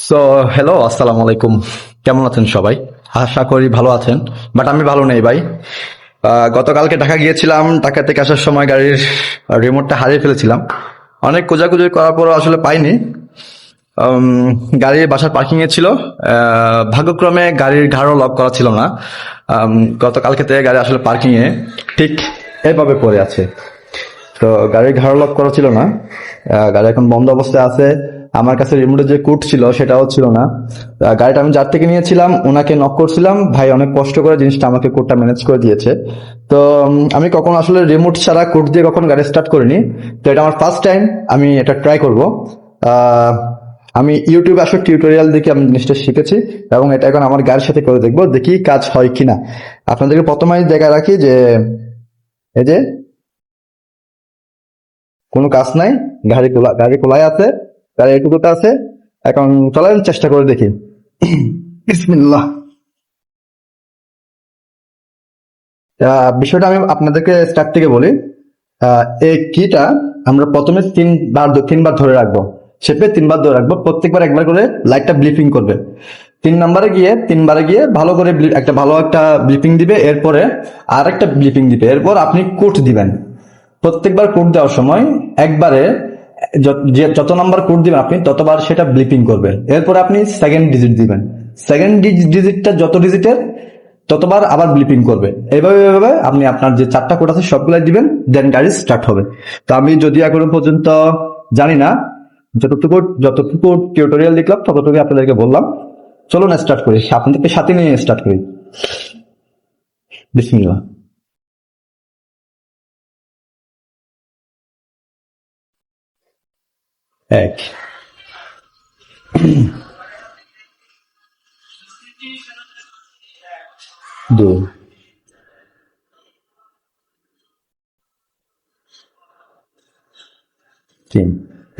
So hello, আসসালামু আলাইকুম। কেমন আছেন সবাই? আশা করি ভালো আছেন, বাট আমি ভালো নেই ভাই। গতকালকে ঢাকা গিয়েছিলাম। ঢাকা থেকে আসার সময় গাড়ির রিমোটটা হারিয়ে ফেলেছিলাম। অনেক খোঁজাখুঁজি করার পরও আসলে পাইনি। উম, গাড়ি বাসার পার্কিং এ ছিল। ভাগ্যক্রমে গাড়ির ঘাড়ও লক করা ছিল না। গতকালকে থেকে গাড়ি আসলে পার্কিং এ ঠিক এভাবে পড়ে আছে। তো গাড়ির ঘাড় লক করা ছিল না। গাড়ি এখন বন্ধ অবস্থায় আছে। আমার কাছে রিমোটের যে কোড ছিল সেটাও ছিল না। গাড়িটা আমি যার থেকে নিয়েছিলাম ওনাকে নক করছিলাম, ভাই অনেক কষ্ট করে জিনিসটা আমাকে কোডটা ম্যানেজ করে দিয়েছে। তো আমি কখনো আসলে রিমোট ছাড়া কোড দিয়ে কখনো গাড়ি স্টার্ট করিনি। তো এটা আমার ফার্স্ট টাইম, আমি এটা ট্রাই করব। আহ, আমি ইউটিউবে আসলে টিউটোরিয়াল দেখে আমি জিনিসটা শিখেছি এবং এটা এখন আমার গাড়ির সাথে করে দেখবো, দেখি কাজ হয় কিনা। আপনাদেরকে প্রথমে দেখা রাখি যে এই যে কোনো কাজ নাই, গাড়ি খোলাই আছে, গাড়ি এটুকুতে আছে। এখন চলেন চেষ্টা করে দেখি। বিসমিল্লাহ। বিষয়টা আমি আপনাদেরকে স্টার্ট থেকে বলি। এই কিটা আমরা প্রথমে তিনবার ধরে রাখবো, শেপে তিনবার ধরে রাখবো, প্রত্যেকবার একবার করে লাইটটা ব্লিপিং করবে। তিনবারে গিয়ে ভালো করে ভালো একটা ব্লিপিং দিবে, এরপরে আর একটা ব্লিপিং দিবে, এরপর আপনি কোড দিবেন। প্রত্যেকবার কোড দেওয়ার সময় একবারে যত নাম্বার কোড দিবেন আপনি ততবার সেটা ব্লিপিং করবে। এরপর আপনি সেকেন্ড ডিজিট দিবেন, সেকেন্ড ডিজিটটা যত ডিজিটের ততবার আবার ব্লিপিং করবে। এইভাবে আপনি আপনার যে চারটা কোড আছে সবগুলাই দিবেন, দেন গাড়ি স্টার্ট হবে। তো আমি যদি এখনো পর্যন্ত জানি না, যতটুকু টিউটোরিয়াল দেখলাম ততটুকু আপনাদেরকে বললাম। চলুন স্টার্ট করি, আপনাদেরকে সাথে নিয়ে স্টার্ট করি। বিসমিল্লাহ। এক, দুই, তিন।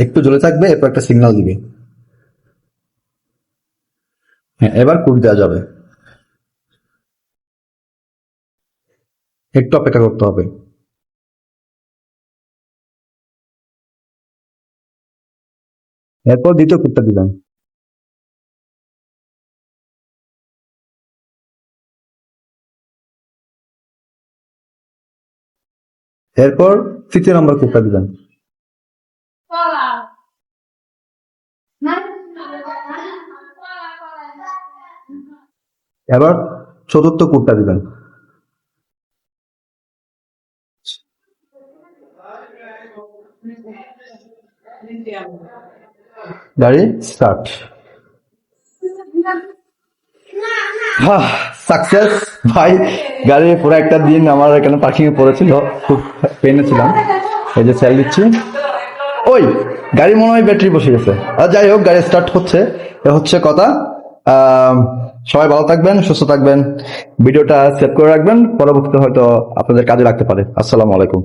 একটু জ্বলে থাকবে, এরপর একটা সিগন্যাল দিবে। হ্যাঁ, এবার কোড দেওয়া যাবে। একটু অপেক্ষা করতে হবে। এরপর দ্বিতীয় কোডটা দিবেন। এরপর তৃতীয় নম্বর কোডটা দিবেন। এবার চতুর্থ কোডটা দিবেন। গাড়ি স্টার্ট। সাকসেস ভাই। গাড়ি পুরো একটা দিন আমার এখানে পার্কিং এ পড়েছিল, খুব পেনে ছিলাম। এই যে সেল দিচ্ছি। ওই গাড়ি মনে হয় ব্যাটারি বসে গেছে। আর যাই হোক, গাড়ি স্টার্ট হচ্ছে, এ হচ্ছে কথা। আহ, সবাই ভালো থাকবেন, সুস্থ থাকবেন। ভিডিওটা সেভ করে রাখবেন, পরবর্তীতে হয়তো আপনাদের কাজে লাগতে পারে। আসসালামু আলাইকুম।